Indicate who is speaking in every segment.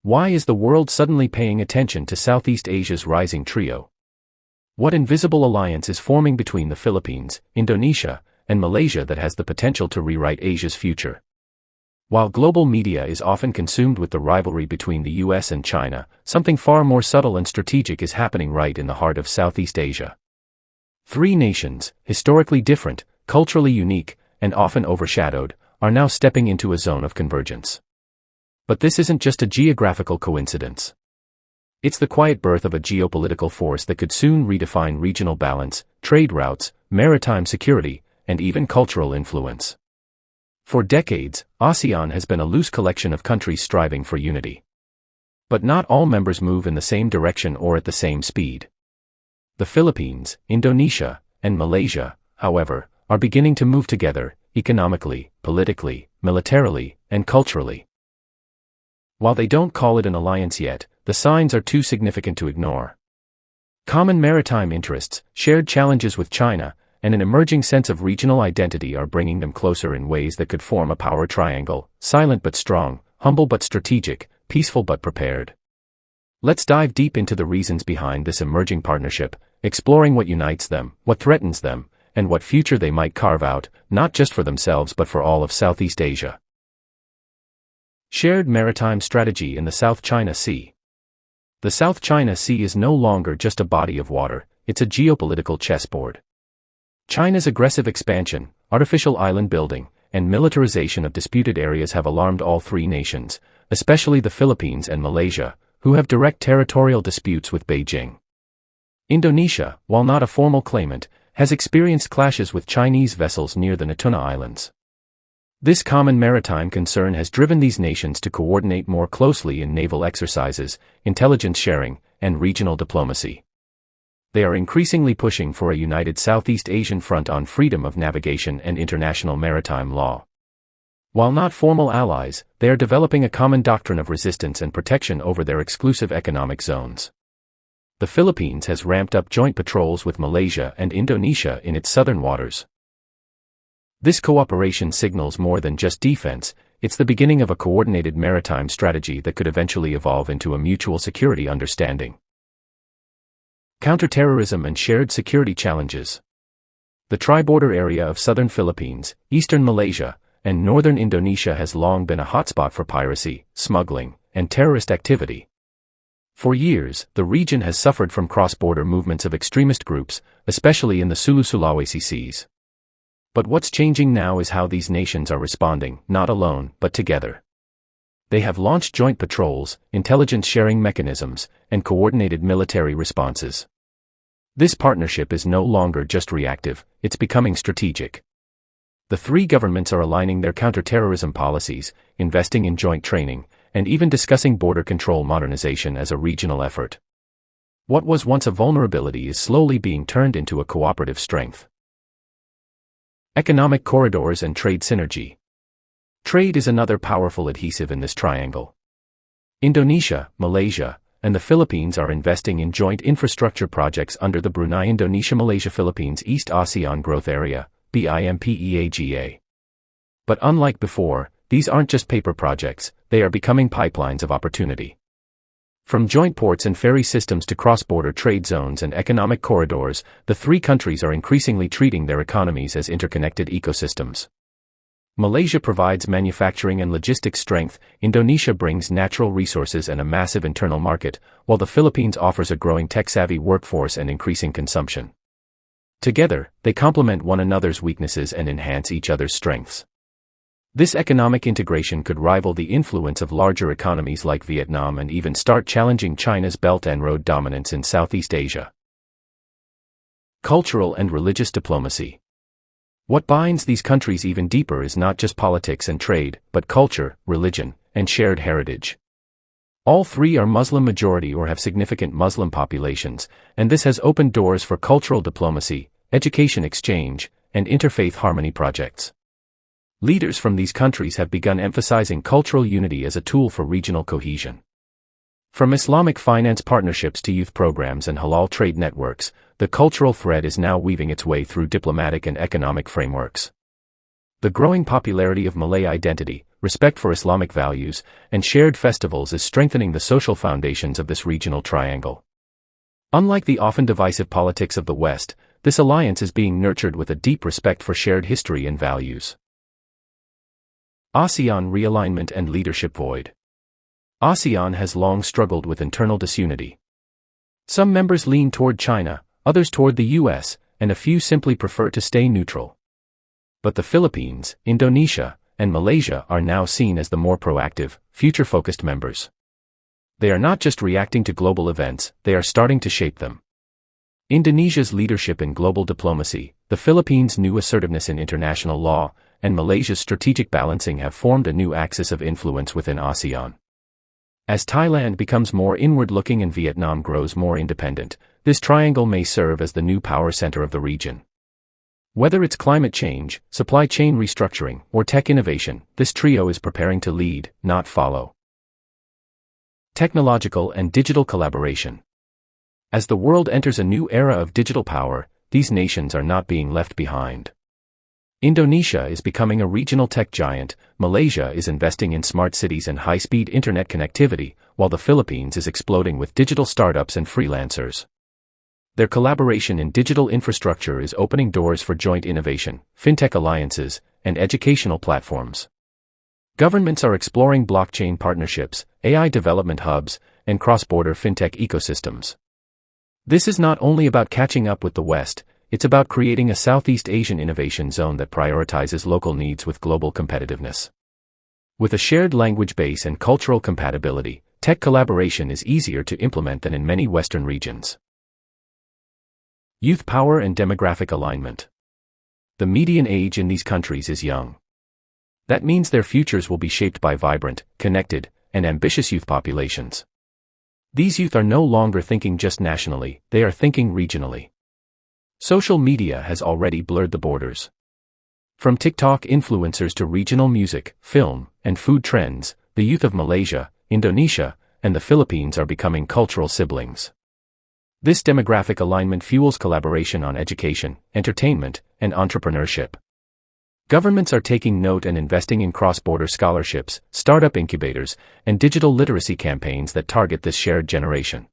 Speaker 1: Why is the world suddenly paying attention to Southeast Asia's rising trio? What invisible alliance is forming between the Philippines, Indonesia, and Malaysia that has the potential to rewrite Asia's future? While global media is often consumed with the rivalry between the US and China, something far more subtle and strategic is happening right in the heart of Southeast Asia. Three nations, historically different, culturally unique, and often overshadowed, are now stepping into a zone of convergence. But this isn't just a geographical coincidence. It's the quiet birth of a geopolitical force that could soon redefine regional balance, trade routes, maritime security, and even cultural influence. For decades, ASEAN has been a loose collection of countries striving for unity. But not all members move in the same direction or at the same speed. The Philippines, Indonesia, and Malaysia, however, are beginning to move together, economically, politically, militarily, and culturally. While they don't call it an alliance yet, the signs are too significant to ignore. Common maritime interests, shared challenges with China, and an emerging sense of regional identity are bringing them closer in ways that could form a power triangle, silent but strong, humble but strategic, peaceful but prepared. Let's dive deep into the reasons behind this emerging partnership, exploring what unites them, what threatens them, and what future they might carve out, not just for themselves but for all of Southeast Asia. Shared maritime strategy in the South China Sea. The South China Sea is no longer just a body of water, it's a geopolitical chessboard. China's aggressive expansion, artificial island building, and militarization of disputed areas have alarmed all three nations, especially the Philippines and Malaysia, who have direct territorial disputes with Beijing. Indonesia, while not a formal claimant, has experienced clashes with Chinese vessels near the Natuna Islands. This common maritime concern has driven these nations to coordinate more closely in naval exercises, intelligence sharing, and regional diplomacy. They are increasingly pushing for a united Southeast Asian front on freedom of navigation and international maritime law. While not formal allies, they are developing a common doctrine of resistance and protection over their exclusive economic zones. The Philippines has ramped up joint patrols with Malaysia and Indonesia in its southern waters. This cooperation signals more than just defense, it's the beginning of a coordinated maritime strategy that could eventually evolve into a mutual security understanding. Counterterrorism and shared security challenges. The tri-border area of southern Philippines, eastern Malaysia, and northern Indonesia has long been a hotspot for piracy, smuggling, and terrorist activity. For years, the region has suffered from cross-border movements of extremist groups, especially in the Sulu-Sulawesi seas. But what's changing now is how these nations are responding, not alone, but together. They have launched joint patrols, intelligence sharing mechanisms, and coordinated military responses. This partnership is no longer just reactive, it's becoming strategic. The three governments are aligning their counterterrorism policies, investing in joint training, and even discussing border control modernization as a regional effort. What was once a vulnerability is slowly being turned into a cooperative strength. Economic corridors and trade synergy. Trade is another powerful adhesive in this triangle. Indonesia, Malaysia, and the Philippines are investing in joint infrastructure projects under the Brunei-Indonesia-Malaysia-Philippines East ASEAN Growth Area, BIMP-EAGA. But unlike before, these aren't just paper projects, they are becoming pipelines of opportunity. From joint ports and ferry systems to cross-border trade zones and economic corridors, the three countries are increasingly treating their economies as interconnected ecosystems. Malaysia provides manufacturing and logistics strength, Indonesia brings natural resources and a massive internal market, while the Philippines offers a growing tech-savvy workforce and increasing consumption. Together, they complement one another's weaknesses and enhance each other's strengths. This economic integration could rival the influence of larger economies like Vietnam and even start challenging China's Belt and Road dominance in Southeast Asia. Cultural and religious diplomacy. What binds these countries even deeper is not just politics and trade, but culture, religion, and shared heritage. All three are Muslim majority or have significant Muslim populations, and this has opened doors for cultural diplomacy, education exchange, and interfaith harmony projects. Leaders from these countries have begun emphasizing cultural unity as a tool for regional cohesion. From Islamic finance partnerships to youth programs and halal trade networks, the cultural thread is now weaving its way through diplomatic and economic frameworks. The growing popularity of Malay identity, respect for Islamic values, and shared festivals is strengthening the social foundations of this regional triangle. Unlike the often divisive politics of the West, this alliance is being nurtured with a deep respect for shared history and values. ASEAN realignment and leadership void. ASEAN has long struggled with internal disunity. Some members lean toward China, others toward the US, and a few simply prefer to stay neutral. But the Philippines, Indonesia, and Malaysia are now seen as the more proactive, future-focused members. They are not just reacting to global events, they are starting to shape them. Indonesia's leadership in global diplomacy, the Philippines' new assertiveness in international law, and Malaysia's strategic balancing have formed a new axis of influence within ASEAN. As Thailand becomes more inward-looking and Vietnam grows more independent, this triangle may serve as the new power center of the region. Whether it's climate change, supply chain restructuring, or tech innovation, this trio is preparing to lead, not follow. Technological and digital collaboration. As the world enters a new era of digital power, these nations are not being left behind. Indonesia is becoming a regional tech giant, Malaysia is investing in smart cities and high-speed internet connectivity, while the Philippines is exploding with digital startups and freelancers. Their collaboration in digital infrastructure is opening doors for joint innovation, fintech alliances, and educational platforms. Governments are exploring blockchain partnerships, AI development hubs, and cross-border fintech ecosystems. This is not only about catching up with the West, it's about creating a Southeast Asian innovation zone that prioritizes local needs with global competitiveness. With a shared language base and cultural compatibility, tech collaboration is easier to implement than in many Western regions. Youth power and demographic alignment. The median age in these countries is young. That means their futures will be shaped by vibrant, connected, and ambitious youth populations. These youth are no longer thinking just nationally, they are thinking regionally. Social media has already blurred the borders. From TikTok influencers to regional music, film, and food trends, the youth of Malaysia, Indonesia, and the Philippines are becoming cultural siblings. This demographic alignment fuels collaboration on education, entertainment, and entrepreneurship. Governments are taking note and investing in cross-border scholarships, startup incubators, and digital literacy campaigns that target this shared generation.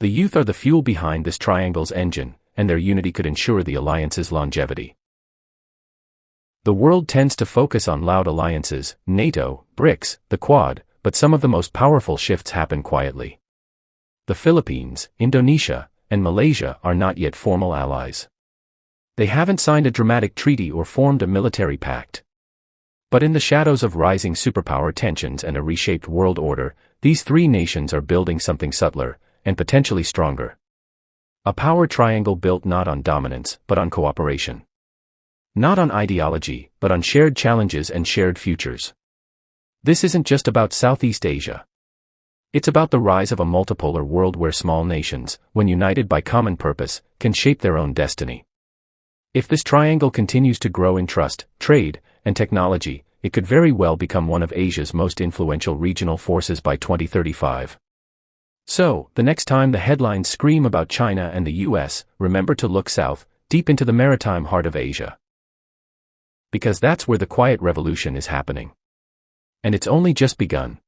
Speaker 1: The youth are the fuel behind this triangle's engine, and their unity could ensure the alliance's longevity. The world tends to focus on loud alliances, NATO, BRICS, the Quad, but some of the most powerful shifts happen quietly. The Philippines, Indonesia, and Malaysia are not yet formal allies. They haven't signed a dramatic treaty or formed a military pact. But in the shadows of rising superpower tensions and a reshaped world order, these three nations are building something subtler, and potentially stronger. A power triangle built not on dominance, but on cooperation. Not on ideology, but on shared challenges and shared futures. This isn't just about Southeast Asia. It's about the rise of a multipolar world where small nations, when united by common purpose, can shape their own destiny. If this triangle continues to grow in trust, trade, and technology, it could very well become one of Asia's most influential regional forces by 2035. So, the next time the headlines scream about China and the US, remember to look south, deep into the maritime heart of Asia. Because that's where the quiet revolution is happening. And it's only just begun.